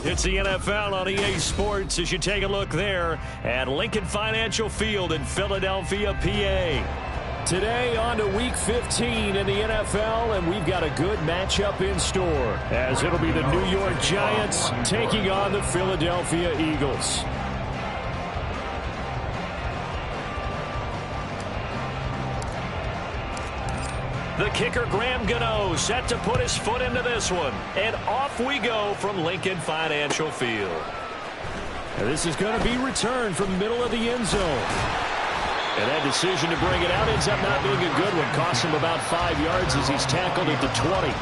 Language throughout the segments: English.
It's the NFL on EA Sports as you take a look there at Lincoln Financial Field in Philadelphia, PA. Today on to Week 15 in the NFL, and we've got a good matchup in store as it'll be the New York Giants taking on the Philadelphia Eagles. The kicker, Graham Gano, set to put his foot into this one. And off we go from Lincoln Financial Field. And this is going to be returned from the middle of the end zone. And that decision to bring it out ends up not being a good one. Costs him about 5 yards as he's tackled at the 20.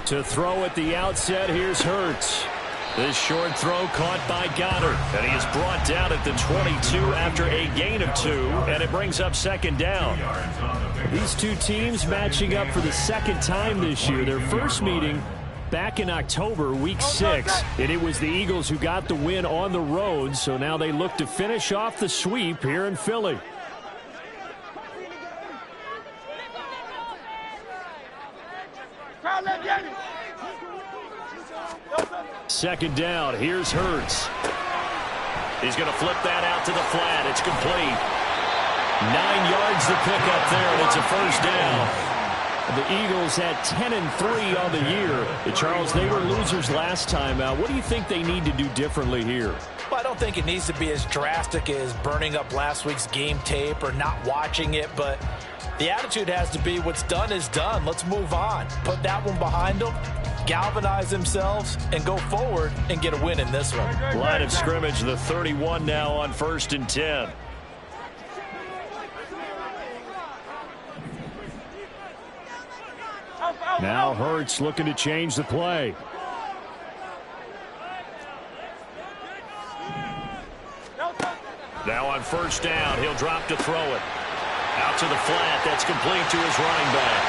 To throw at the outset, here's Hurts. This short throw caught by Goddard, and he is brought down at the 22 after a gain of 2, and it brings up second down. These two teams matching up for the second time this year. Their first meeting back in October, Week 6, and it was the Eagles who got the win on the road, so now they look to finish off the sweep here in Philly. Second down, here's Hurts. He's going to flip that out to the flat. It's complete. 9 yards to pick up there, and it's a first down. The Eagles at 10-3 on the year. Charles, they were losers last time out. What do you think they need to do differently here? Well, I don't think it needs to be as drastic as burning up last week's game tape or not watching it, but the attitude has to be what's done is done. Let's move on. Put that one behind them, galvanize themselves, and go forward and get a win in this one. Line of scrimmage, the 31 now on 1st and 10. Now Hurts looking to change the play. Now on first down, he'll drop to throw it. Out to the flat, that's complete to his running back.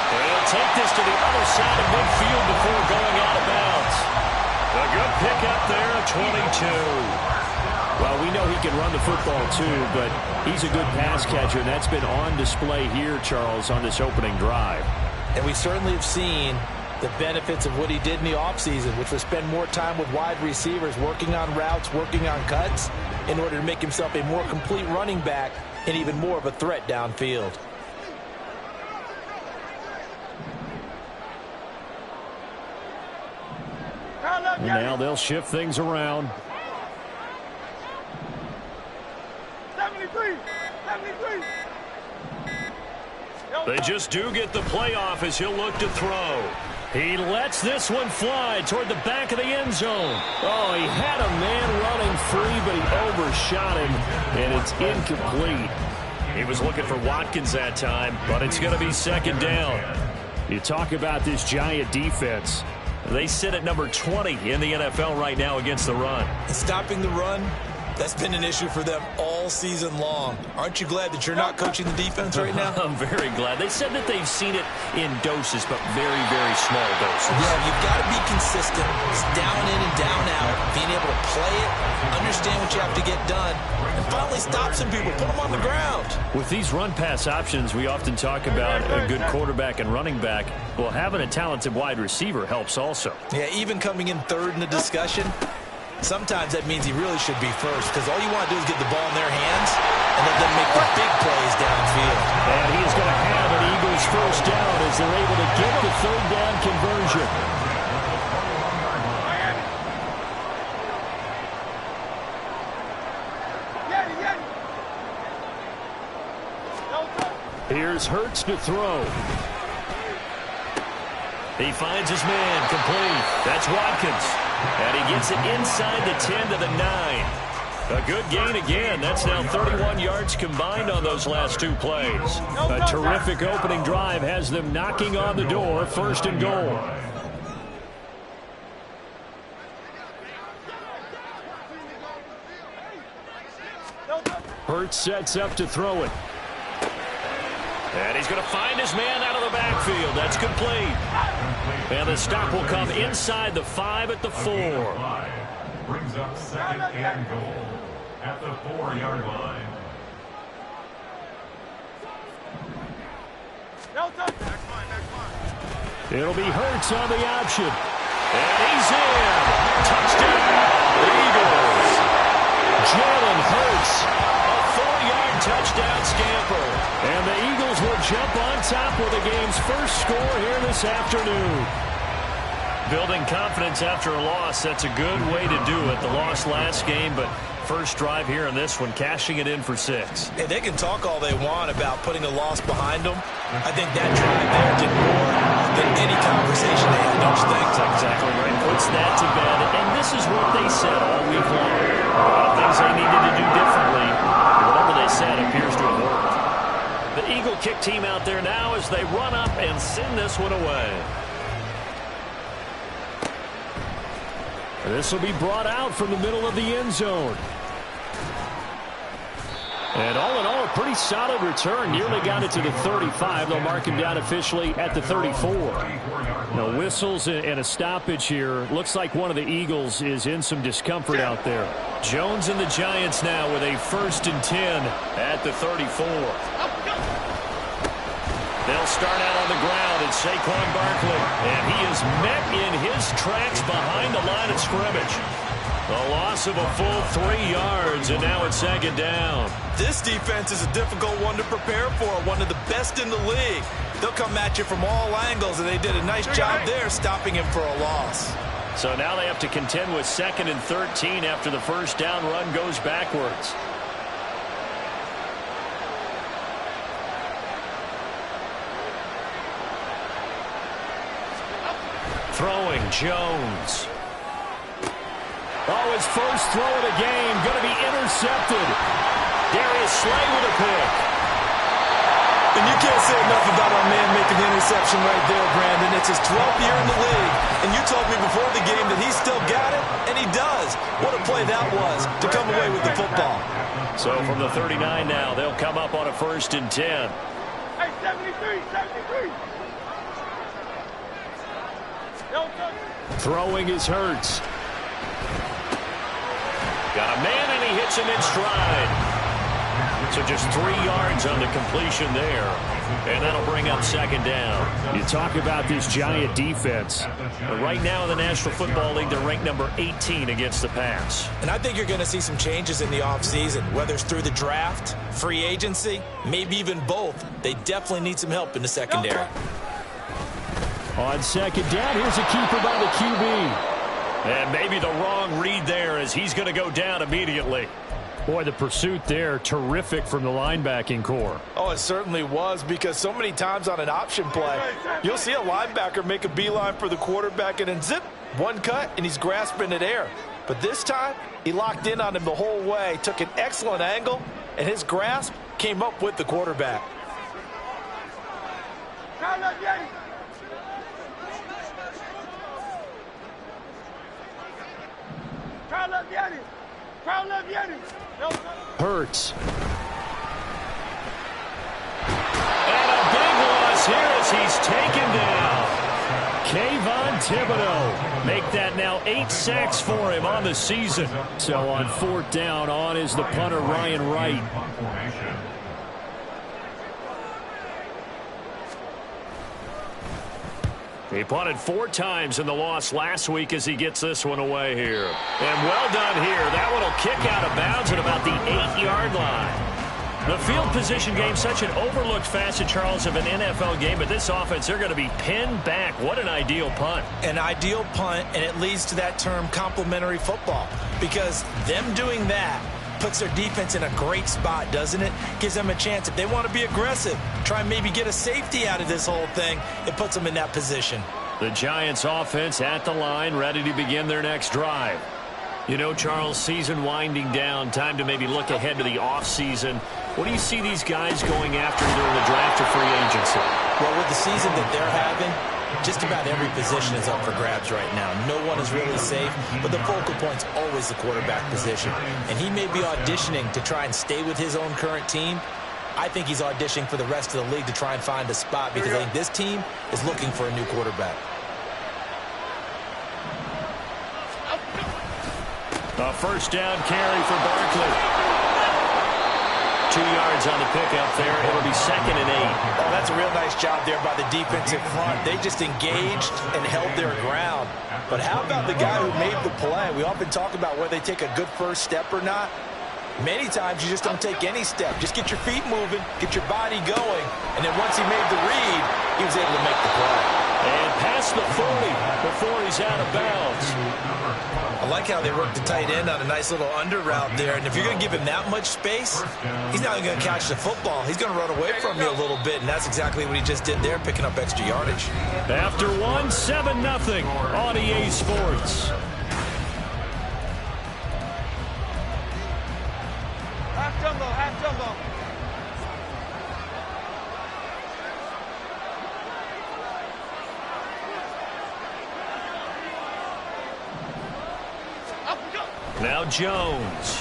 And he'll take this to the other side of midfield before going out of bounds. A good pickup there at 22. Well, we know he can run the football too, but he's a good pass catcher, and that's been on display here, Charles, on this opening drive. And we certainly have seen the benefits of what he did in the offseason, which was spend more time with wide receivers, working on routes, working on cuts, in order to make himself a more complete running back and even more of a threat downfield. And now they'll shift things around. 73. They just do get the playoff as he'll look to throw. He lets this one fly toward the back of the end zone. Oh, he had a man running free, but he overshot him, and it's incomplete. He was looking for Watkins that time, but it's going to be second down. You talk about this Giant defense. They sit at number 20 in the NFL right now against the run. Stopping the run, that's been an issue for them all season long. Aren't you glad that you're not coaching the defense right now? I'm very glad. They said that they've seen it in doses, but very, very small doses. Yeah, you've got to be consistent. It's down in and down out. Being able to play it, understand what you have to get done, and finally stop some people, put them on the ground. With these run-pass options, we often talk about a good quarterback and running back. Well, having a talented wide receiver helps also. Yeah, even coming in third in the discussion, sometimes that means he really should be first, because all you want to do is get the ball in their hands and let them make the big plays downfield. And he's going to have an Eagles first down as they're able to get the third down conversion. Here's Hurts to throw. He finds his man, complete. That's Watkins. And he gets it inside the 10 to the 9. A good gain again. That's now 31 yards combined on those last two plays. A terrific opening drive has them knocking on the door. 1st and goal. Hurts sets up to throw it. And he's going to find his man out of the backfield. That's complete. And the stop will come inside the 5 at the 4. Brings up 2nd and goal at the 4-yard line. It'll be Hurts on the option. And he's in. Touchdown, Eagles. Jalen Hurts, a 4-yard touchdown scamper. And the Eagles will jump on top with the game's first score here this afternoon. Building confidence after a loss, that's a good way to do it. The loss last game, but first drive here in this one, cashing it in for 6. Hey, they can talk all they want about putting a loss behind them. I think that drive there did more than any conversation they had, don't you think? That's exactly right. Puts that to bed, and this is what they said all week long. A lot of things they needed to do differently. Whatever they said appears to have worked. The Eagle kick team out there now as they run up and send this one away. This will be brought out from the middle of the end zone. And all in all, a pretty solid return. Nearly got it to the 35. They'll mark him down officially at the 34. No whistles and a stoppage here. Looks like one of the Eagles is in some discomfort out there. Jones and the Giants now with a 1st and 10 at the 34. They'll start out on the ground at Saquon Barkley. And he is met in his tracks behind the line of scrimmage. A loss of a full 3 yards, and now it's 2nd down. This defense is a difficult one to prepare for, one of the best in the league. They'll come at you from all angles, and they did a nice job there stopping him for a loss. So now they have to contend with 2nd and 13 after the first down run goes backwards. Throwing, Jones. Oh, his first throw of the game, going to be intercepted. Darius Slay with a pick. And you can't say enough about our man making the interception right there, Brandon. It's his 12th year in the league, and you told me before the game that he still got it, and he does. What a play that was to come away with the football. So from the 39 now, they'll come up on a 1st and 10. Hey, 73, 73. Throwing is Hurts. Got a man, and he hits him in stride. So just 3 yards on the completion there. And that'll bring up 2nd down. You talk about this Giant defense. But right now in the National Football League, they're ranked number 18 against the pass. And I think you're going to see some changes in the offseason, whether it's through the draft, free agency, maybe even both. They definitely need some help in the secondary. On 2nd down, here's a keeper by the QB. And maybe the wrong read there as he's going to go down immediately. Boy, the pursuit there, terrific from the linebacking core. Oh, it certainly was, because so many times on an option play, you'll see a linebacker make a beeline for the quarterback and then zip, one cut, and he's grasping at air. But this time, he locked in on him the whole way, took an excellent angle, and his grasp came up with the quarterback. Hurts. And a big loss here as he's taken down. Kayvon Thibodeau. Make that now 8 sacks for him on the season. So on 4th down, on is the punter Ryan Wright. He punted 4 times in the loss last week as he gets this one away here. And well done here. That one will kick out of bounds at about the 8-yard line. The field position game, such an overlooked facet, Charles, of an NFL game, but this offense, they're going to be pinned back. What an ideal punt. An ideal punt, and it leads to that term complementary football, because them doing that puts their defense in a great spot, doesn't it? Gives them a chance. If they want to be aggressive, try and maybe get a safety out of this whole thing, it puts them in that position. The Giants offense at the line, ready to begin their next drive. You know, Charles, season winding down, time to maybe look ahead to the offseason. What do you see these guys going after during the draft or free agency? Well, with the season that they're having, just about every position is up for grabs right now. No one is really safe, but the focal point's always the quarterback position. And he may be auditioning to try and stay with his own current team. I think he's auditioning for the rest of the league to try and find a spot because I think this team is looking for a new quarterback. A first down carry for Barkley. 2 yards on the pickup there. It'll be 2nd and 8. Oh, that's a real nice job there by the defensive front. They just engaged and held their ground. But how about the guy who made the play? We often talk about whether they take a good first step or not. Many times you just don't take any step. Just get your feet moving, get your body going, and then once he made the read, he was able to make the play. And past the 40 before he's out of bounds. I like how they worked the tight end on a nice little under route there. And if you're going to give him that much space, he's not going to catch the football. He's going to run away from you a little bit, and that's exactly what he just did there, picking up extra yardage. After 1, 7-0 on EA Sports. Half jumbo, half jumbo. Now Jones.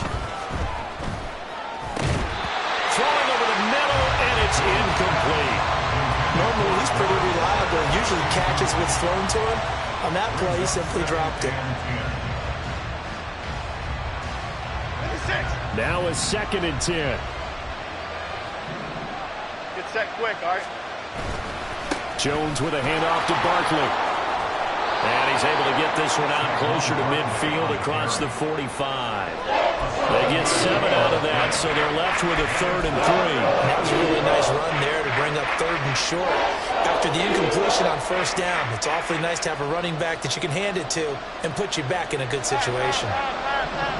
Throwing over the middle, and it's incomplete. Normally, he's pretty reliable and usually catches what's thrown to him. On that play, he simply dropped it. Now a 2nd and 10. Get set quick, all right? Jones with a handoff to Barkley. And he's able to get this one out closer to midfield across the 45. They get 7 out of that, so they're left with a 3rd and 3. That was a really nice run there to bring up 3rd and short. After the incompletion on first down, it's awfully nice to have a running back that you can hand it to and put you back in a good situation.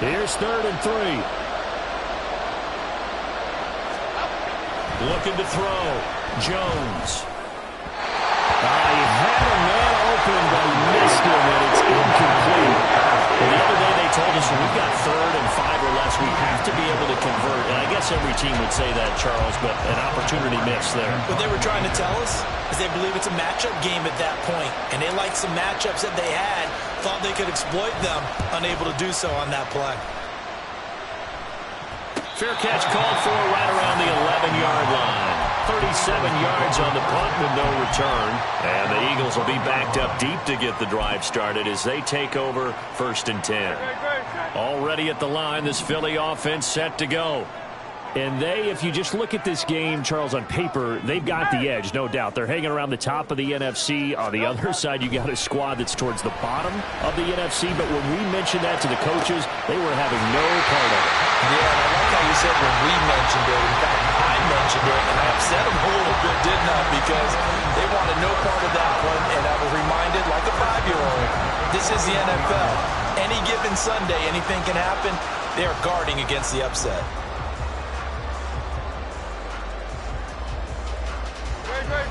Here's 3rd and 3. Looking to throw. Jones. He had a man open, but he missed him, and it's incomplete. And the other day they told us when we've got 3rd and 5 or less, we have to be able to convert. And I guess every team would say that, Charles, but an opportunity missed there. What they were trying to tell us is they believe it's a matchup game at that point, and they liked some matchups that they had, thought they could exploit them, unable to do so on that play. Fair catch called for right around the 11-yard line. 37 yards on the punt with no return. And the Eagles will be backed up deep to get the drive started as they take over 1st and 10. Already at the line, this Philly offense set to go. And they, if you just look at this game, Charles, on paper, they've got the edge, no doubt. They're hanging around the top of the NFC. On the other side, you got a squad that's towards the bottom of the NFC. But when we mentioned that to the coaches, they were having no part of it. Yeah, and I like how you said when we mentioned it. In fact, I mentioned it, and I upset them a little bit, didn't I? Because they wanted no part of that one, and I was reminded, like a 5-year-old, this is the NFL. Any given Sunday, anything can happen. They are guarding against the upset.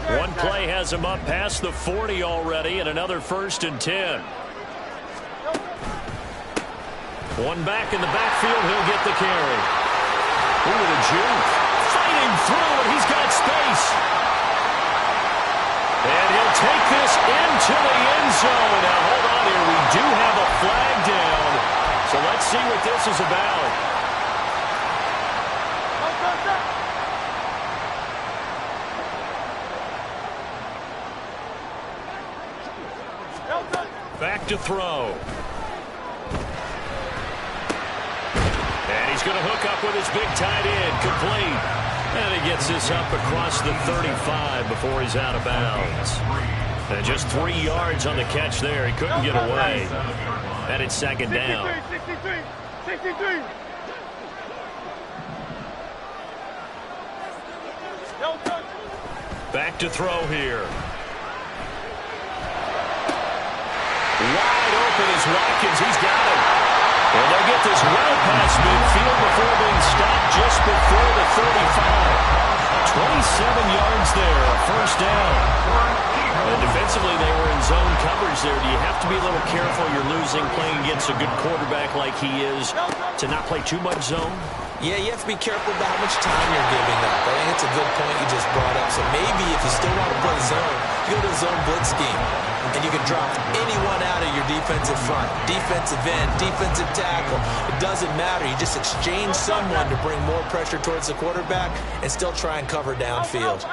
One play has him up past the 40 already, and another 1st and 10. One back in the backfield, he'll get the carry. Ooh, the juke. Fighting through, and he's got space. And he'll take this into the end zone. Now, hold on here. We do have a flag down. So let's see what this is about. Back to throw. And he's going to hook up with his big tight end. Complete. And he gets this up across the 35 before he's out of bounds. And just 3 yards on the catch there. He couldn't get away. And it's 2nd down. 63. Back to throw here. Wide open is Watkins. He's got it. And they'll get this well past midfield before being stopped just before the 35. 27 yards there, a 1st down. And defensively, they were in zone coverage players there. Do you have to be a little careful you're losing playing against a good quarterback like he is to not play too much zone? Yeah, you have to be careful about how much time you're giving up. I think it's a good point you just brought up. So maybe if you still want to play zone, you go to a zone blitz scheme. And you can drop anyone out of your defensive front. Defensive end, defensive tackle. It doesn't matter. You just exchange someone to bring more pressure towards the quarterback and still try and cover downfield.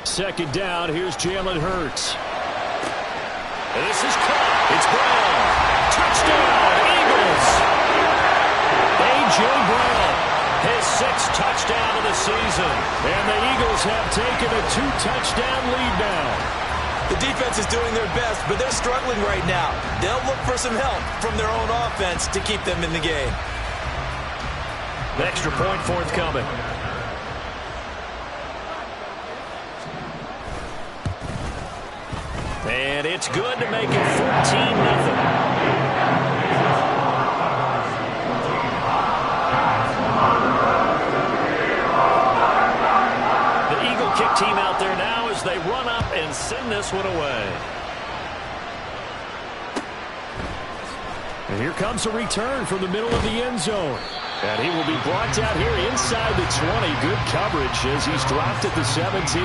Second down, here's Jalen Hurts. This is caught. It's Brown. Touchdown, Eagles. A.J. Brown, his 6th touchdown of the season. And the Eagles have taken a 2-touchdown lead now. The defense is doing their best, but they're struggling right now. They'll look for some help from their own offense to keep them in the game. The extra point forthcoming. And it's good to make it 14-0. Kick team out there now as they run up and send this one away. And here comes a return from the middle of the end zone. And he will be brought down here inside the 20. Good coverage as he's dropped at the 17.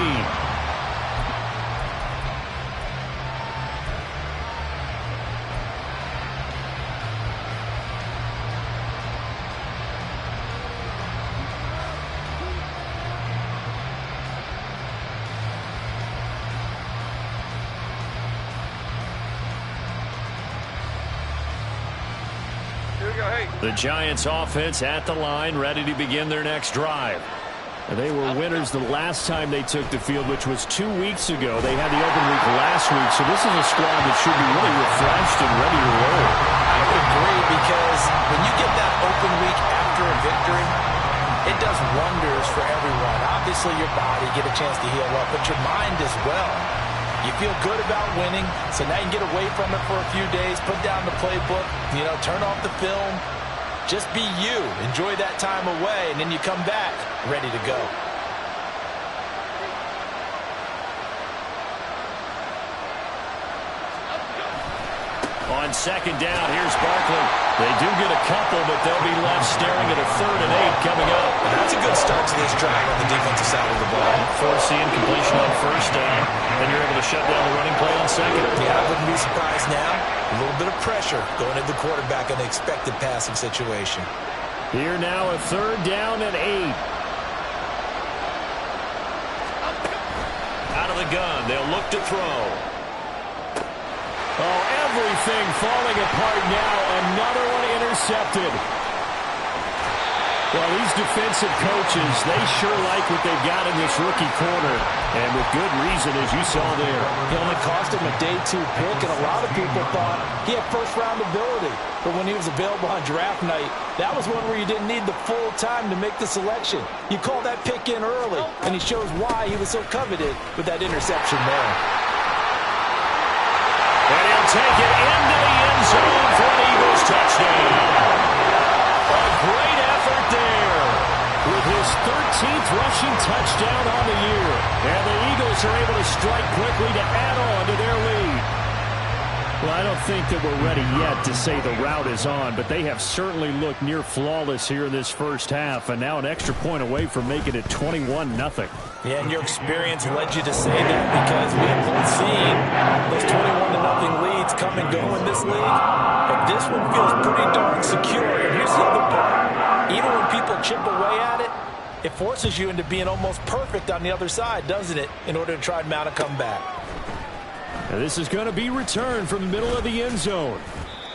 The Giants offense at the line, ready to begin their next drive. And they were winners the last time they took the field, which was 2 weeks ago. They had the open week last week, so this is a squad that should be really refreshed and ready to roll. I would agree, because when you get that open week after a victory, it does wonders for everyone. Obviously, your body get a chance to heal up, but your mind as well. You feel good about winning, so now you can get away from it for a few days, put down the playbook, turn off the film. Just be you. Enjoy that time away, and then you come back ready to go. On second down, here's Barkley. They do get a couple, but they'll be left staring at a 3rd and 8 coming up. That's a good start to this drive on the defensive side of the ball. Forcing completion on 1st down, and you're able to shut down the running play on 2nd. Yeah, I wouldn't be surprised now. A little bit of pressure going at the quarterback in an expected passing situation. Here now a 3rd down and 8. Out of the gun, they'll look to throw. Oh, everything falling apart now. Another one intercepted. Well, these defensive coaches, they sure like what they've got in this rookie corner. And with good reason, as you saw there. It only cost him a day 2 pick, and a lot of people thought he had first-round ability. But when he was available on draft night, that was one where you didn't need the full time to make the selection. You call that pick in early, and he shows why he was so coveted with that interception there. And he'll take it into the end zone for an Eagles touchdown. A great effort there with his 13th rushing touchdown on the year. And the Eagles are able to strike quickly to add on to their lead. Well, I don't think that we're ready yet to say the route is on, but they have certainly looked near flawless here in this first half, and now an extra point away from making it 21-0. Yeah, and your experience led you to say that, because we have both seen those 21-0 leads come and go in this league, but this one feels pretty darn secure. And here's the other part. Even when people chip away at it, it forces you into being almost perfect on the other side, doesn't it, in order to try and mount a comeback. And this is going to be returned from the middle of the end zone.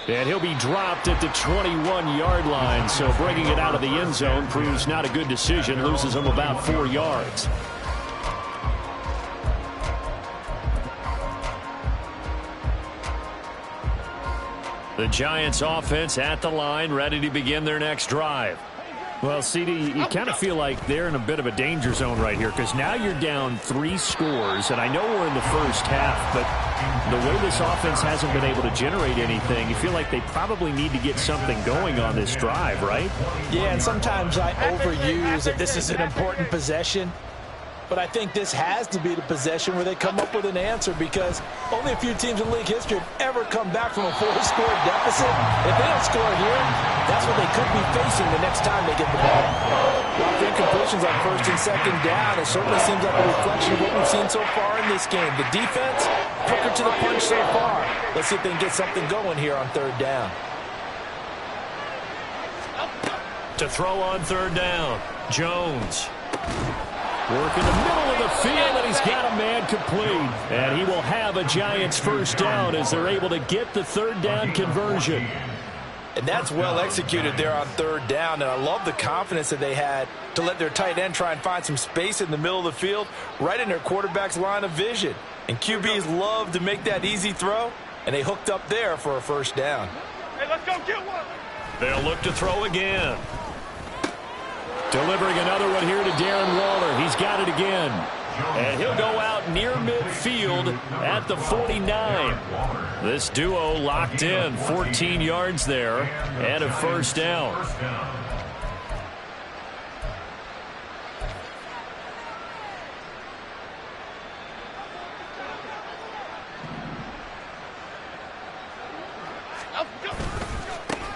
And he'll be dropped at the 21-yard line. So bringing it out of the end zone proves not a good decision. Loses him about 4 yards. The Giants offense at the line, ready to begin their next drive. Well, CD, you kind of feel like they're in a bit of a danger zone right here, because now you're down 3 scores, and I know we're in the first half, but the way this offense hasn't been able to generate anything, you feel like they probably need to get something going on this drive, right? Yeah, and sometimes I overuse that this is an important possession. but I think this has to be the possession where they come up with an answer, because only a few teams in league history have ever come back from a 4-score deficit. If they don't score here, that's what they could be facing the next time they get the ball. A lot of incompletions on first and second down. It certainly seems like a reflection of what we've seen so far in this game. The defense, quicker to the punch so far. Let's see if they can get something going here on third down. To throw on third down, Jones. Work in the middle of the field, and he's got a man complete. And he will have a Giants first down as they're able to get the third down conversion. And that's well executed there on third down. And I love the confidence that they had to let their tight end try and find some space in the middle of the field, right in their quarterback's line of vision. And QBs love to make that easy throw, and they hooked up there for a first down. Hey, let's go get one. They'll look to throw again. Delivering another one here to Darren Waller. He's got it again. And he'll go out near midfield at the 49. This duo locked in, 14 yards there, and a first down.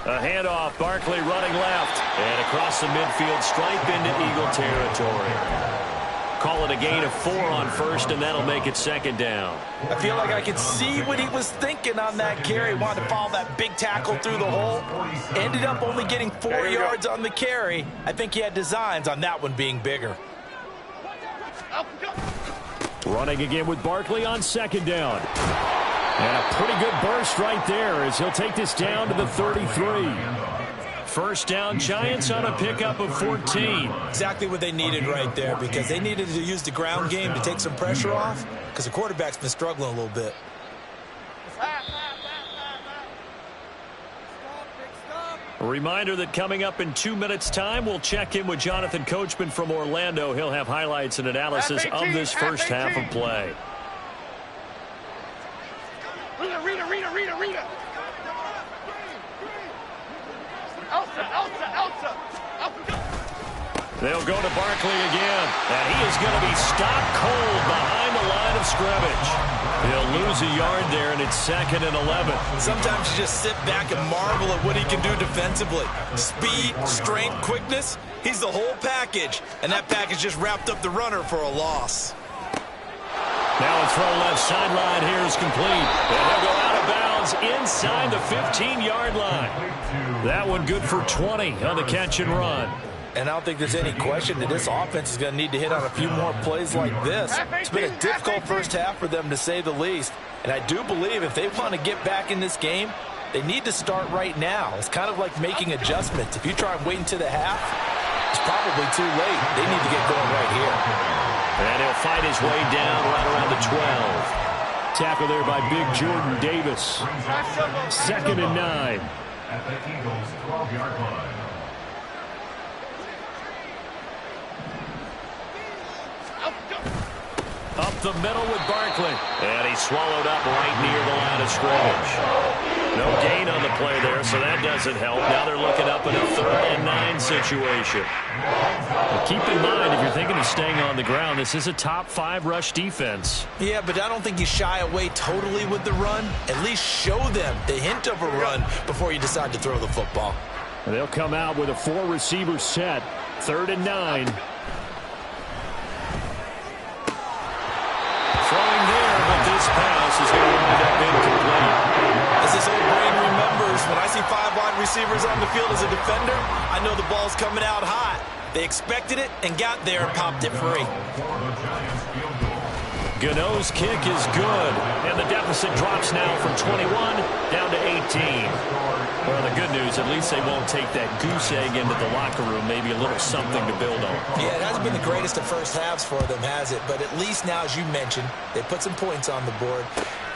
A handoff, Barkley running left, and across the midfield stripe into Eagle territory. Call it a gain of 4 on first, and that'll make it second down. I feel like I could see what he was thinking on that carry. Wanted to follow that big tackle through the hole. Ended up only getting 4 yards on the carry. I think he had designs on that one being bigger. Running again with Barkley on second down. And a pretty good burst right there as he'll take this down to the 33. First down, Giants on a pickup of 14. Exactly what they needed right there, because they needed to use the ground game to take some pressure off, because the quarterback's been struggling a little bit. A reminder that coming up in 2 minutes' time, we'll check in with Jonathan Coachman from Orlando. He'll have highlights and analysis of this first half of play. Rita. Elsa. They'll go to Barkley again, and he is going to be stopped cold behind the line of scrimmage. He'll lose a yard there, and it's 2nd and 11. Sometimes you just sit back and marvel at what he can do defensively. Speed, strength, quickness, he's the whole package, and that package just wrapped up the runner for a loss. Now a throw left sideline here is complete. And he'll go out of bounds inside the 15-yard line. That one good for 20 on the catch and run. And I don't think there's any question that this offense is going to need to hit on a few more plays like this. It's been a difficult first half for them, to say the least. And I do believe if they want to get back in this game, they need to start right now. It's kind of like making adjustments. If you try and wait until the half, it's probably too late. They need to get going right here. And he'll fight his way down right around the 12. Tackle there by big Jordan Davis. 2nd and 9. At the Eagles' 12-yard line. Up the middle with Barkley. And he's swallowed up right near the line of scrimmage. No gain on the play there, so that doesn't help. Now they're looking up in a 3rd and 9 situation. But keep in mind, if you're thinking of staying on the ground, this is a top 5 rush defense. Yeah, but I don't think you shy away totally with the run. At least show them the hint of a run before you decide to throw the football. And they'll come out with a 4-receiver set. 3rd and 9. Throwing there, but this pass is going to wind up incomplete. As this old brain remembers, when I see 5 wide receivers on the field as a defender, I know the ball's coming out hot. They expected it and got there and popped it free. Gano's kick is good, and the deficit drops now from 21 down to 18. Well, the good news, at least they won't take that goose egg into the locker room. Maybe a little something to build on. Yeah, it hasn't been the greatest of first halves for them, has it? But at least now, as you mentioned, they put some points on the board.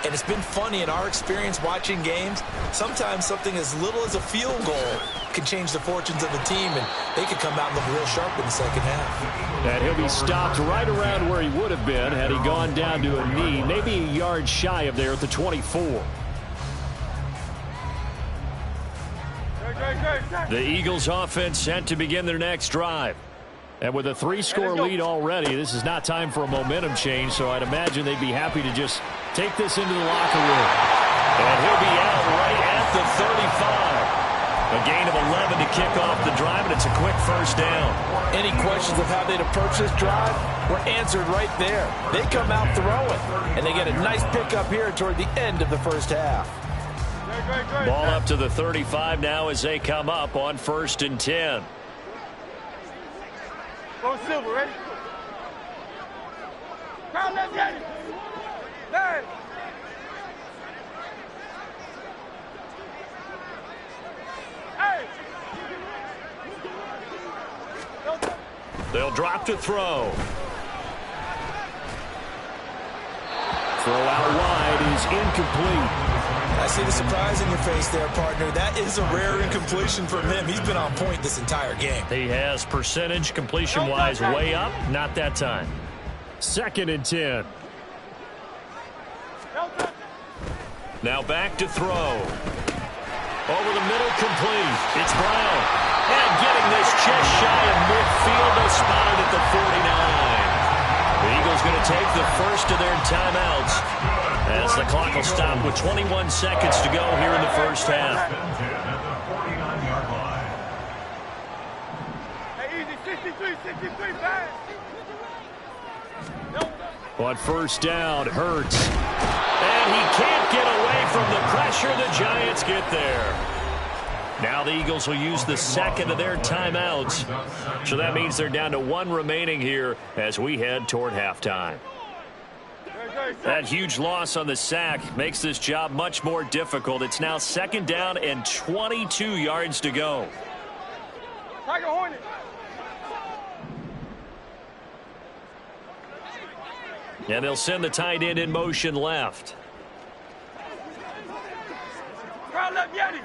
And it's been funny in our experience watching games. Sometimes something as little as a field goal can change the fortunes of a team, and they could come out and look real sharp in the second half. And he'll be stopped right around where he would have been had he gone down to a knee, maybe a yard shy of there at the 24. The Eagles offense set to begin their next drive. And with a 3-score lead already, this is not time for a momentum change, so I'd imagine they'd be happy to just take this into the locker room. And he'll be out right at the 35. A gain of 11 to kick off the drive, and it's a quick first down. Any questions of how they'd approach this drive were answered right there. They come out throwing, and they get a nice pickup here toward the end of the first half. Ball up to the 35 now as they come up on 1st and 10. Go Silver, ready? Crown left, get it. Hey. Hey. They'll drop to throw. Throw out wide is incomplete. I see the surprise in your face there, partner. That is a rare incompletion from him. He's been on point this entire game. He has percentage completion-wise way up. Not that time. 2nd and 10. Now back to throw. Over the middle, complete. It's Brown. And getting this just shy of midfield. They'll spot it at the 49. The Eagles going to take the first of their timeouts as the clock will stop with 21 seconds to go here in the first half. Hey, easy, 63, pass. On first down, Hurts. And he can't get away from the pressure. The Giants get there. Now the Eagles will use the second of their timeouts. So that means they're down to 1 remaining here as we head toward halftime. That huge loss on the sack makes this job much more difficult. It's now 2nd down and 22 yards to go. Tiger Hornet. And they'll send the tight end in motion left. Crown left, Yeti.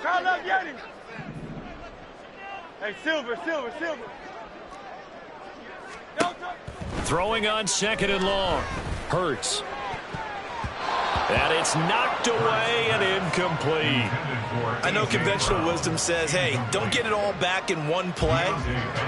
Crown left, Yeti. Hey, Silver. Throwing on 2nd and long. Hurts. And it's knocked away and incomplete. I know conventional wisdom says, hey, don't get it all back in one play.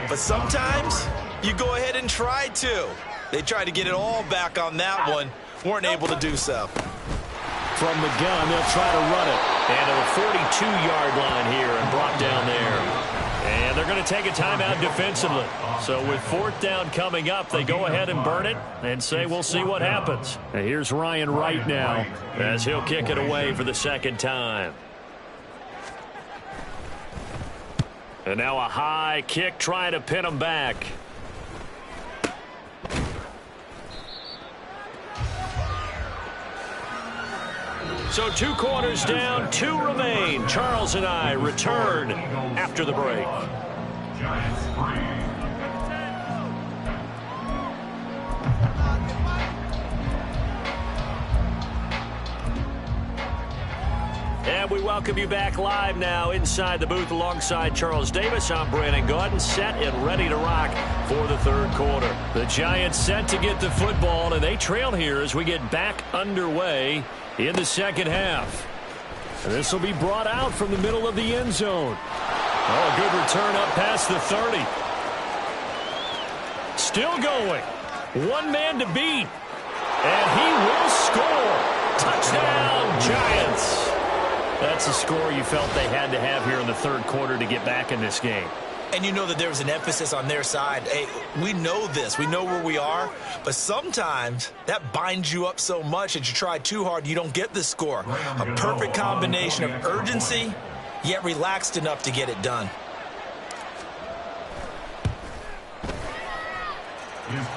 But sometimes you go ahead and try to. They tried to get it all back on that one. Weren't able to do so. From the gun, they'll try to run it. And to the 42-yard line here and brought down there. And they're going to take a timeout defensively. So with 4th down coming up, they go ahead and burn it and say we'll see what happens. And here's Ryan Wright now as he'll kick it away for the 2nd time. And now a high kick trying to pin him back. So 2 quarters down, 2 remain. Charles and I return after the break. Giants 3. And we welcome you back live now inside the booth alongside Charles Davis. I'm Brandon Gaudin, set and ready to rock for the 3rd quarter. The Giants set to get the football, and they trail here as we get back underway in the 2nd half. And this will be brought out from the middle of the end zone. Oh, a good return up past the 30. Still going. 1 man to beat. And he will score. Touchdown, Giants. That's a score you felt they had to have here in the 3rd quarter to get back in this game. And you know that there was an emphasis on their side. Hey, we know this. We know where we are. But sometimes that binds you up so much that you try too hard, you don't get the score. A perfect combination of urgency, yet relaxed enough to get it done.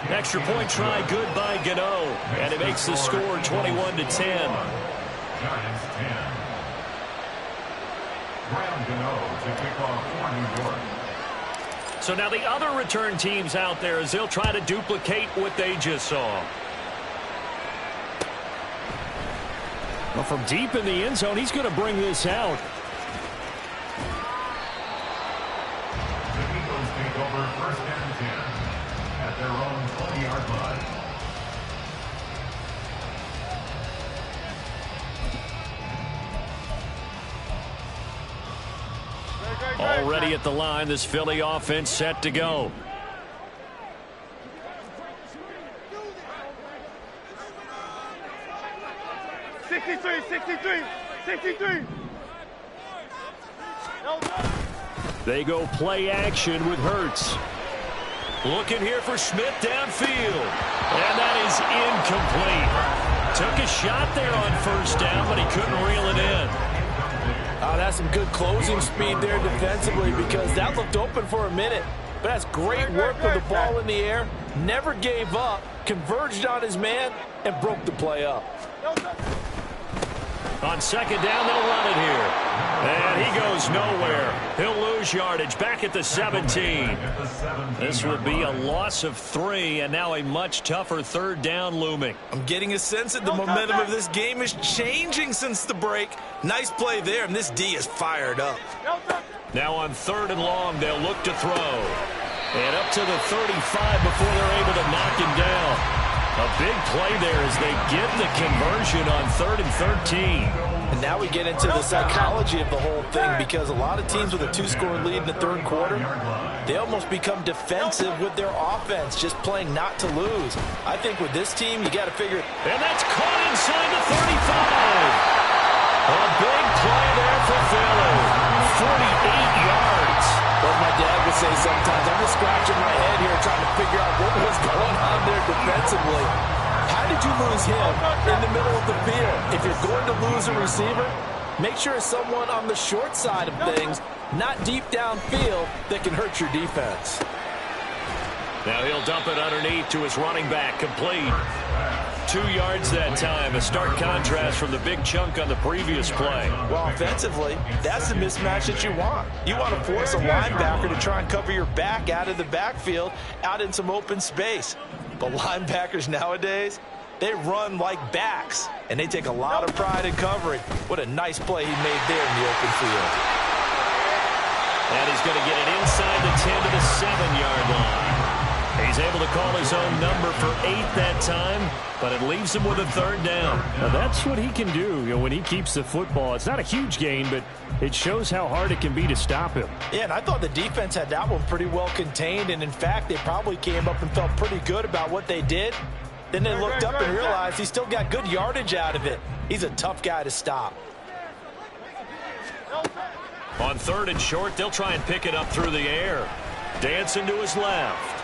Extra point try good by Gano. And it makes the score 21-10. Giants 10. Graham Gano to kick off for New York. So now the other return teams out there as they'll try to duplicate what they just saw. Well, from deep in the end zone, he's going to bring this out. The Eagles take over 1st and 10 at their own 20-yard line. Already at the line, this Philly offense set to go. They go play action with Hurts. Looking here for Smith downfield. And that is incomplete. Took a shot there on first down, but he couldn't reel it in. That's some good closing speed there defensively, because that looked open for a minute. But that's great work with the ball in the air. Never gave up, converged on his man, and broke the play up. On second down, they'll run it here. And he goes nowhere. He'll lose yardage back at the 17. This will be a loss of 3, and now a much tougher third down looming. I'm getting a sense that the momentum of this game is changing since the break. Nice play there, and this D is fired up. Now on 3rd and long, they'll look to throw. And up to the 35 before they're able to knock him down. A big play there as they get the conversion on 3rd and 13. And now we get into the psychology of the whole thing, because a lot of teams with a 2-score lead in the 3rd quarter, they almost become defensive with their offense, just playing not to lose. I think with this team, you got to figure. And that's caught inside the 35. A big play there for Philly. 48 yards. What my dad would say sometimes, I'm just scratching my head here trying to figure out what was going on there defensively. How did you lose him in the middle of the field? If you're going to lose a receiver, make sure it's someone on the short side of things, not deep downfield, that can hurt your defense. Now he'll dump it underneath to his running back, complete. 2 yards that time, a stark contrast from the big chunk on the previous play. Well, offensively, that's the mismatch that you want. You want to force a linebacker to try and cover your back out of the backfield, out in some open space. But linebackers nowadays, they run like backs, and they take a lot of pride in covering. What a nice play he made there in the open field. And he's going to get it inside the 10 to the 7-yard line. He's able to call his own number for 8 that time, but it leaves him with a 3rd down. Now that's what he can do, when he keeps the football. It's not a huge gain, but it shows how hard it can be to stop him. Yeah, and I thought the defense had that one pretty well contained, and in fact, they probably came up and felt pretty good about what they did. Then they looked up and realized he still got good yardage out of it. He's a tough guy to stop. On 3rd and short, they'll try and pick it up through the air. Dancing to his left.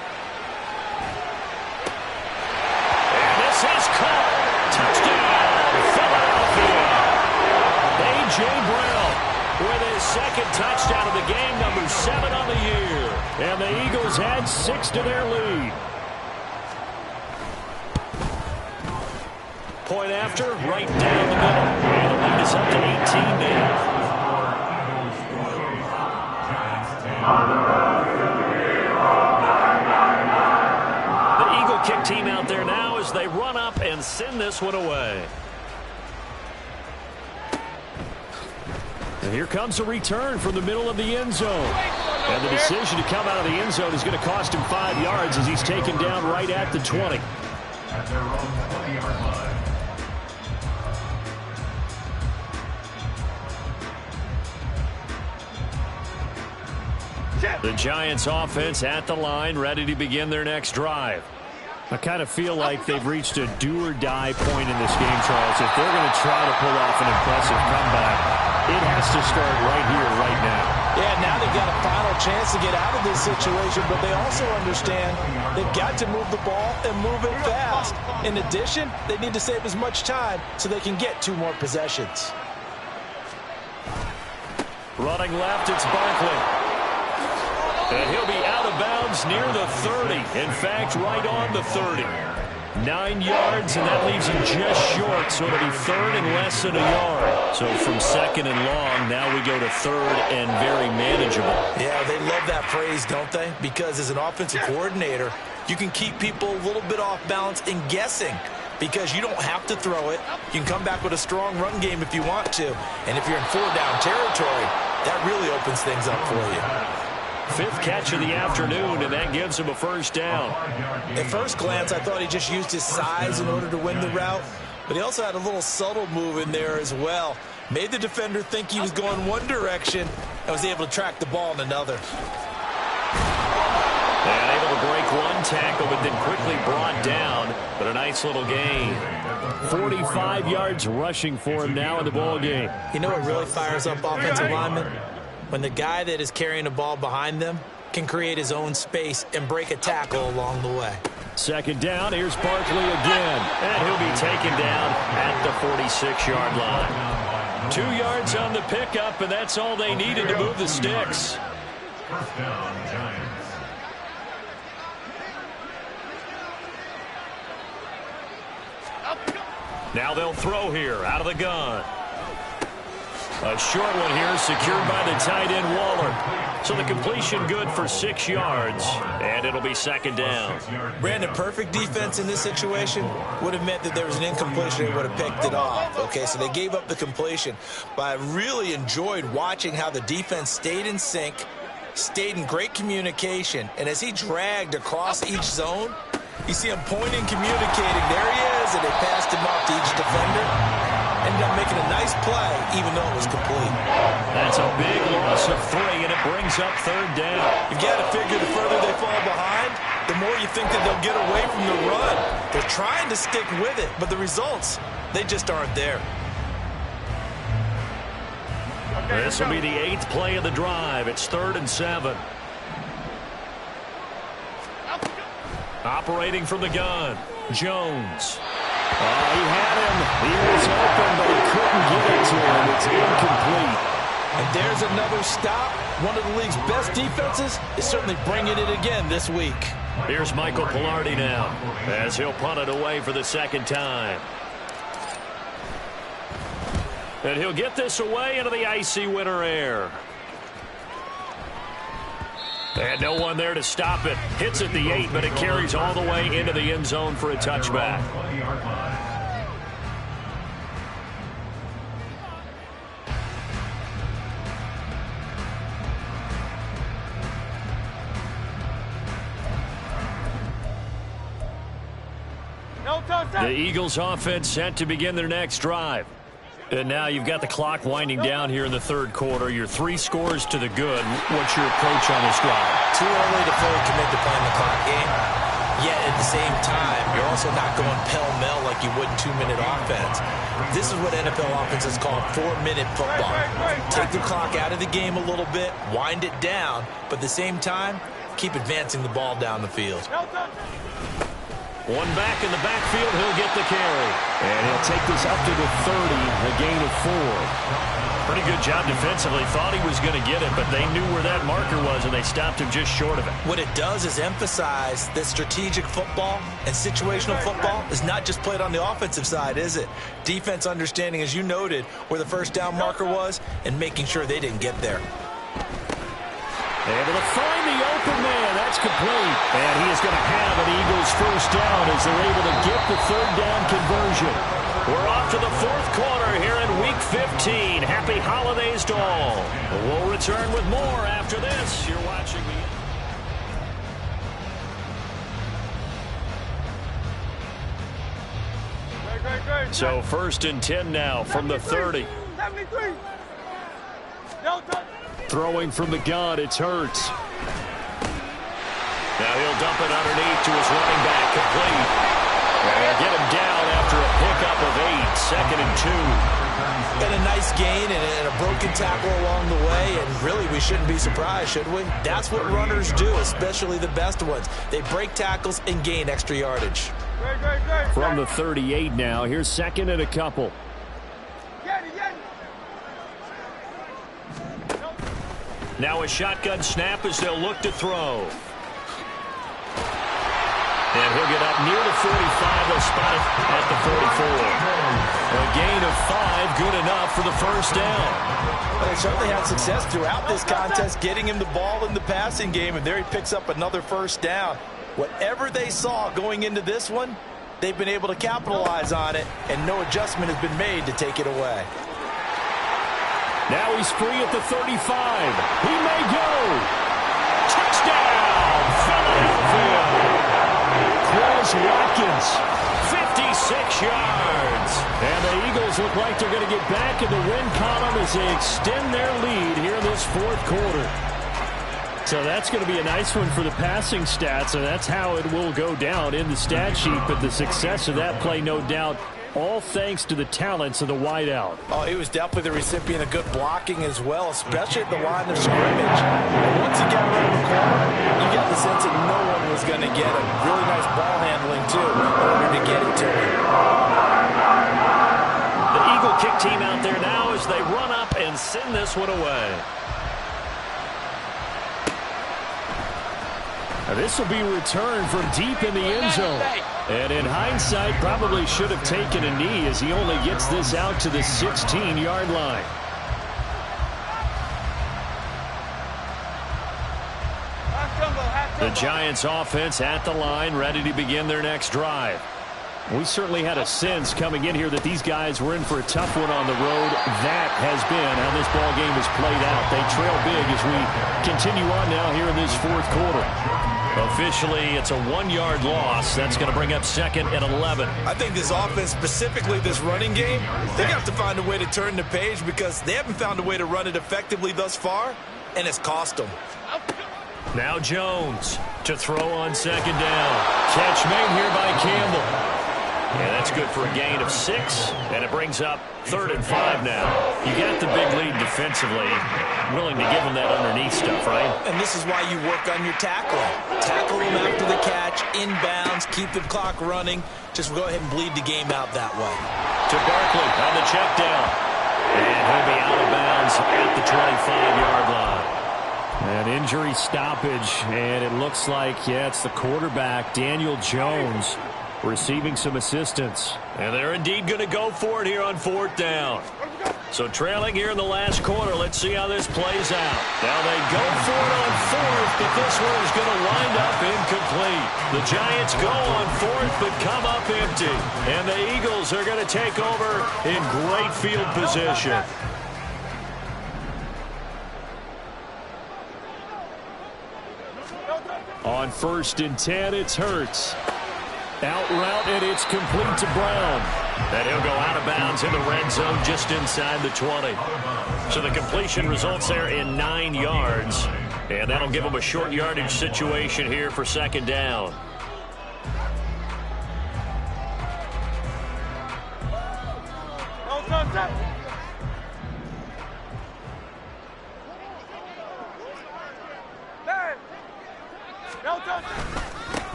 This is caught. Touchdown, Philadelphia. A.J. Brown with his 2nd touchdown of the game, number 7 on the year. And the Eagles add 6 to their lead. Point after, right down the middle. And the lead is up to 18 now. Kick team out there now as they run up and send this one away. And here comes a return from the middle of the end zone. And the decision to come out of the end zone is going to cost him 5 yards as he's taken down right at the 20. At their own 20-yard line. The Giants offense at the line, ready to begin their next drive. I kind of feel like they've reached a do-or-die point in this game, Charles. If they're going to try to pull off an impressive comeback, it has to start right here, right now. Yeah, now they've got a final chance to get out of this situation, but they also understand they've got to move the ball and move it fast. In addition, they need to save as much time so they can get 2 more possessions. Running left, it's Barkley. And he'll be out of bounds near the 30. In fact, right on the 30. 9 yards, and that leaves him just short. So it'll be 3rd and less than a yard. So from 2nd and long, now we go to 3rd and very manageable. Yeah, they love that phrase, don't they? Because as an offensive coordinator, you can keep people a little bit off balance and guessing. Because you don't have to throw it. You can come back with a strong run game if you want to. And if you're in 4-down territory, that really opens things up for you. 5th catch of the afternoon, and that gives him a 1st down. At first glance, I thought he just used his size in order to win the route, but he also had a little subtle move in there as well. Made the defender think he was going one direction, and was able to track the ball in another. And able to break one tackle, but then quickly brought down. But a nice little gain. 45 yards rushing for him now in the ball game. You know what really fires up offensive linemen? When the guy that is carrying the ball behind them can create his own space and break a tackle along the way. Second down, here's Barkley again. And he'll be taken down at the 46-yard line. 2 yards on the pickup, and that's all they needed to move the sticks. First down, Giants. Now they'll throw here out of the gun. A short one here secured by the tight end Waller. So the completion good for 6 yards, and it'll be second down. Brandon, perfect defense in this situation would have meant that there was an incompletion. They would have picked it off. Okay, so they gave up the completion. But I really enjoyed watching how the defense stayed in sync, stayed in great communication, and as he dragged across each zone, you see him pointing, communicating. There he is, and they passed him off to each defender. Ended up making a nice play, even though it was complete. That's a big loss of 3, and it brings up third down. You've got to figure the further they fall behind, the more you think that they'll get away from the run. They're trying to stick with it, but the results, they just aren't there. This will be the 8th play of the drive. It's 3rd and 7. Operating from the gun, Jones. He had him. He was open, but he couldn't get it to him. It's incomplete. And there's another stop. One of the league's best defenses is certainly bringing it again this week. Here's Michael Pilardi now as he'll punt it away for the second time. And he'll get this away into the icy winter air. And no one there to stop it. Hits at the 8, but it carries all the way into the end zone for a touchback. The Eagles offense set to begin their next drive. And now you've got the clock winding down here in the 3rd quarter. Your 3 scores to the good. What's your approach on this drive? Too early to fully commit to playing the clock game. Yet at the same time, you're also not going pell-mell like you would in 2-minute offense. This is what NFL offenses call 4-minute football. Take the clock out of the game a little bit, wind it down, but at the same time, keep advancing the ball down the field. One back in the backfield, he'll get the carry. And he'll take this up to the 30, a gain of 4. Pretty good job defensively. Thought he was going to get it, but they knew where that marker was, and they stopped him just short of it. What it does is emphasize that strategic football and situational football is not just played on the offensive side, is it? Defense understanding, as you noted, where the first down marker was and making sure they didn't get there. Able to find the open man. That's complete. And he is going to have an Eagles first down as they're able to get the 3rd down conversion. We're off to the 4th quarter here in Week 15. Happy holidays to all. We'll return with more after this. You're watching me. So 1st and 10 now from the 30. 73. Throwing from the gun, it's Hurts. Now he'll dump it underneath to his running back, complete. And get him down after a pickup of 8, 2nd and 2. And a nice gain and a broken tackle along the way, and really we shouldn't be surprised, should we? That's what runners do, especially the best ones. They break tackles and gain extra yardage. From the 38 now, here's 2nd and a couple. Now a shotgun snap as they'll look to throw. And he'll get up near the 45. They'll spot it at the 44. A gain of 5, good enough for the first down. Well, they certainly had success throughout this contest, getting him the ball in the passing game, and there he picks up another first down. Whatever they saw going into this one, they've been able to capitalize on it, and no adjustment has been made to take it away. Now he's free at the 35. He may go. Touchdown, Philadelphia. Quez Watkins. 56 yards. And the Eagles look like they're going to get back in the win column as they extend their lead here in this fourth quarter. So that's going to be a nice one for the passing stats, and that's how it will go down in the stat sheet. But the success of that play, no doubt, all thanks to the talents of the wideout. Oh, he was definitely the recipient of good blocking as well, especially at the line of scrimmage. And once he got around the corner, you got the sense that no one was going to get him. Really nice ball handling, too, in order to get it to him. The Eagle kick team out there now as they run up and send this one away. Now this will be returned from deep in the end zone. And in hindsight, probably should have taken a knee as he only gets this out to the 16-yard line. The Giants offense at the line, ready to begin their next drive. We certainly had a sense coming in here that these guys were in for a tough one on the road. That has been how this ball game has played out. They trail big as we continue on now here in this fourth quarter. Officially, it's a 1-yard loss. That's going to bring up 2nd and 11. I think this offense, specifically this running game, they have to find a way to turn the page because they haven't found a way to run it effectively thus far, and it's cost them. Now Jones to throw on 2nd down. Catch made here by Campbell. Yeah, that's good for a gain of 6, and it brings up 3rd and 5 now. You got the big lead defensively, willing to give them that underneath stuff, right? And this is why you work on your tackling. Tackle them after the catch, inbounds, keep the clock running. Just go ahead and bleed the game out that way. To Barkley on the check down. And he'll be out of bounds at the 25-yard line. An injury stoppage, and it looks like, yeah, it's the quarterback, Daniel Jones, receiving some assistance. And they're indeed going to go for it here on 4th down. So trailing here in the last quarter, let's see how this plays out. Now they go for it on 4th, but this one is going to wind up incomplete. The Giants go on 4th, but come up empty. And the Eagles are going to take over in great field position. On 1st and 10, it's Hurts. Out route, and it's complete to Brown. And he'll go out of bounds in the red zone just inside the 20. So the completion results there in 9 yards. And that'll give him a short yardage situation here for 2nd down.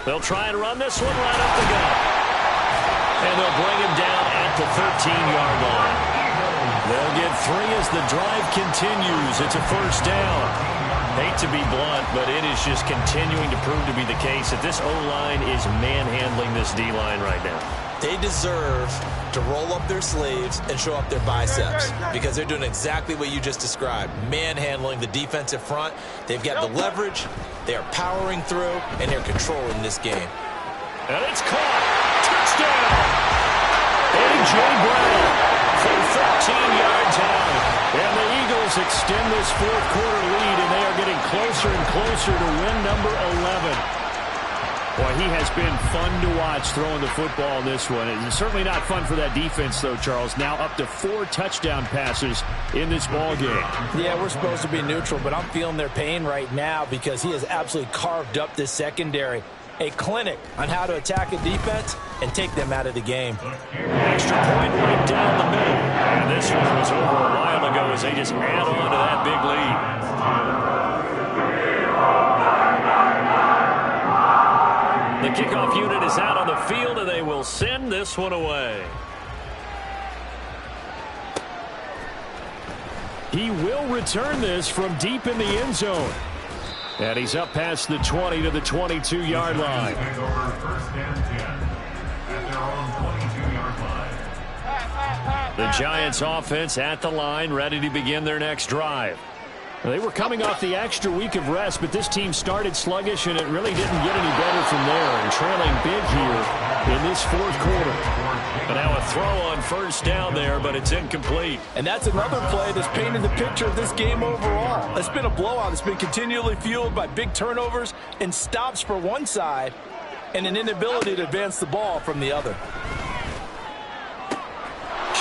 They'll try and run this one right up the gut. And they'll bring him down at the 13-yard line. They'll get 3 as the drive continues. It's a 1st down. Hate to be blunt, but it is just continuing to prove to be the case that this O-line is manhandling this D-line right now. They deserve to roll up their sleeves and show up their biceps because they're doing exactly what you just described, manhandling the defensive front. They've got the leverage, they're powering through, and they're controlling this game. And it's caught. Touchdown! A.J. Brown from 14 yards out. And the Eagles extend this fourth quarter lead, and they are getting closer and closer to win number 11. Boy, he has been fun to watch throwing the football in this one. It's certainly not fun for that defense, though, Charles. Now up to 4 touchdown passes in this ball game. Yeah, we're supposed to be neutral, but I'm feeling their pain right now because he has absolutely carved up this secondary. A clinic on how to attack a defense and take them out of the game. Extra point right down the middle. And this one was over a while ago as they just add on to that big lead. The kickoff unit is out on the field, and they will send this one away. He will return this from deep in the end zone. And he's up past the 20 to the 22-yard line. The Giants offense at the line, ready to begin their next drive. They were coming off the extra week of rest, but this team started sluggish, and it really didn't get any better from there, and trailing big here in this fourth quarter. And now a throw on 1st down there, but it's incomplete. And that's another play that's painted the picture of this game overall. It's been a blowout. It's been continually fueled by big turnovers and stops for one side and an inability to advance the ball from the other.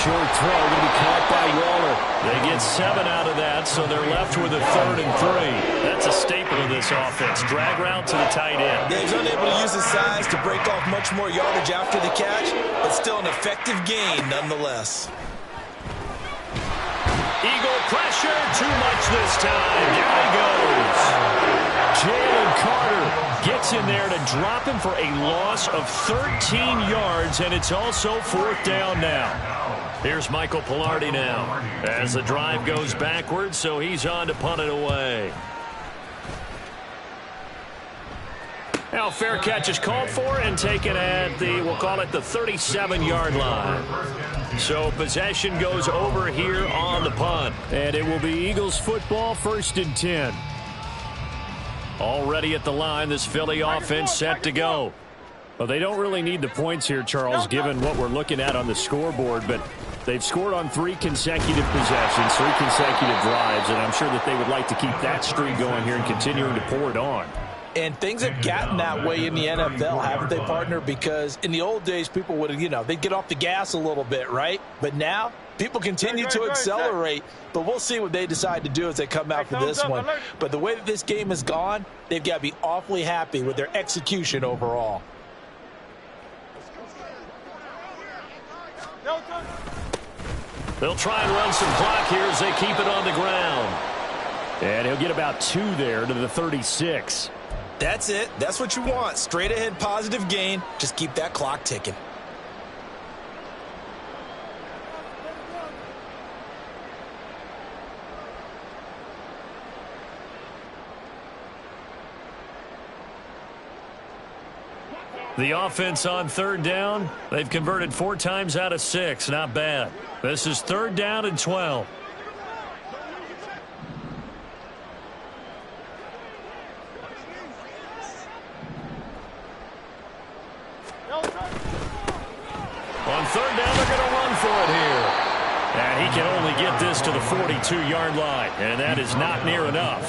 short throw going to be caught by Waller. They get 7 out of that, so they're left with a 3rd and 3. That's a staple of this offense. Drag route to the tight end. Yeah, he's unable to use his size to break off much more yardage after the catch, but still an effective gain nonetheless. Eagle pressure, too much this time. Down he goes. Jalen Carter gets in there to drop him for a loss of 13 yards, and it's also 4th down now. Here's Michael Pilardi now as the drive goes backwards, so he's on to punt it away. Now fair catch is called for and taken at the, we'll call it the 37-yard line. So possession goes over here on the punt. And it will be Eagles football, 1st and 10. Already at the line, this Philly offense set to go. Well, they don't really need the points here, Charles, given what we're looking at on the scoreboard, but they've scored on 3 consecutive possessions, 3 consecutive drives, and I'm sure that they would like to keep that streak going here and continuing to pour it on. And things have gotten that way in the NFL, haven't they, partner? Because in the old days, people would, they'd get off the gas a little bit, right? But now, people continue to accelerate. But we'll see what they decide to do as they come out for this one. But the way that this game has gone, they've got to be awfully happy with their execution overall. They'll try and run some clock here as they keep it on the ground. And he'll get about 2 there to the 36. That's it. That's what you want. Straight ahead positive gain. Just keep that clock ticking. The offense on 3rd down, they've converted 4 times out of 6. Not bad. This is 3rd down and 12. On 3rd down, they're going to run for it here. And he can only get this to the 42-yard line, and that is not near enough.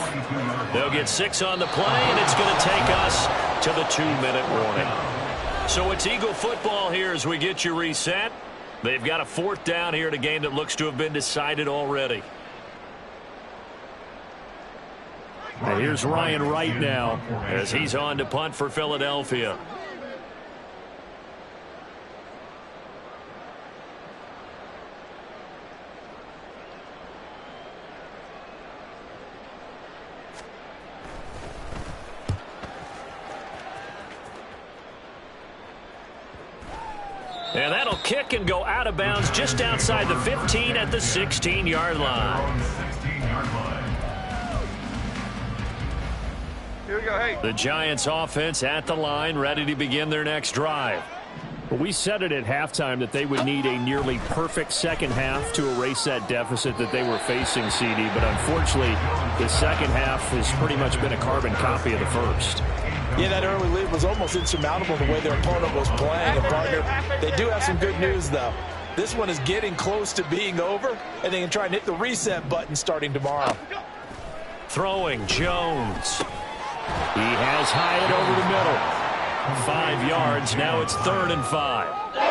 They'll get 6 on the play, and it's going to take us to the 2-minute warning. So it's Eagle football here as we get you reset. They've got a 4th down here in a game that looks to have been decided already. And here's Ryan Wright now as he's on to punt for Philadelphia. And that'll kick and go out of bounds just outside the 15 at the 16-yard line. Here we go, hey. The Giants offense at the line, ready to begin their next drive. But we said it at halftime that they would need a nearly perfect second half to erase that deficit that they were facing, CD. But unfortunately, the second half has pretty much been a carbon copy of the first. Yeah, that early lead was almost insurmountable the way their opponent was playing. And, partner, they do have some good news, though. This one is getting close to being over, and they can try and hit the reset button starting tomorrow. Throwing Jones. He has Hyatt over the middle. 5 yards. Now it's 3rd and 5.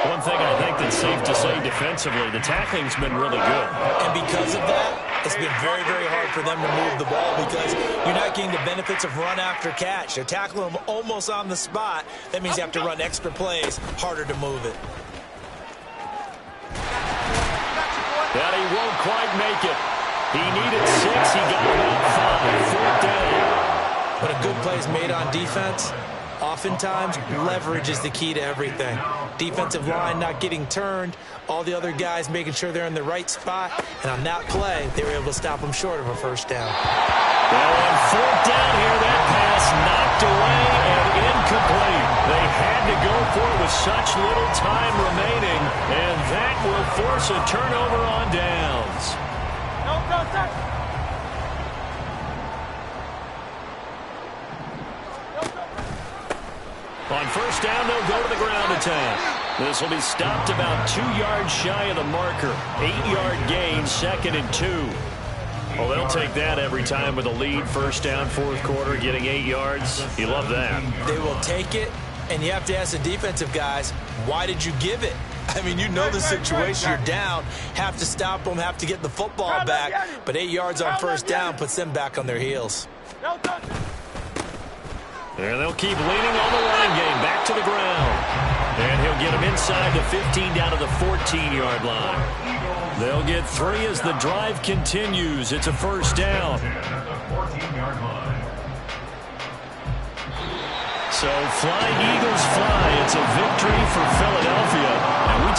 One thing I think that's safe to say defensively, the tackling's been really good. And because of that, it's been very, very hard for them to move the ball because you're not getting the benefits of run after catch. They're tackling them almost on the spot. That means you have to run extra plays, harder to move it. That he won't quite make it. He needed 6. He got about 5. 4th down. When a good play is made on defense, oftentimes leverage is the key to everything. Defensive line not getting turned, all the other guys making sure they're in the right spot, and on that play, they were able to stop them short of a 1st down. Well, on 4th down here, that pass knocked away and incomplete. They had to go for it with such little time remaining, and that will force a turnover on downs. On 1st down, they'll go to the ground attack. This will be stopped about 2 yards shy of the marker. 8-yard gain, 2nd and 2. Well, they'll take that every time with a lead. 1st down, 4th quarter, getting 8 yards. You love that. They will take it, and you have to ask the defensive guys, why did you give it? I mean, you know the situation. You're down, have to stop them, have to get the football back. But 8 yards on first down puts them back on their heels. And they'll keep leaning on the running game. Back to the ground. And he'll get him inside the 15 down to the 14-yard line. They'll get 3 as the drive continues. It's a first down. So fly, Eagles fly. It's a victory for Philadelphia. And we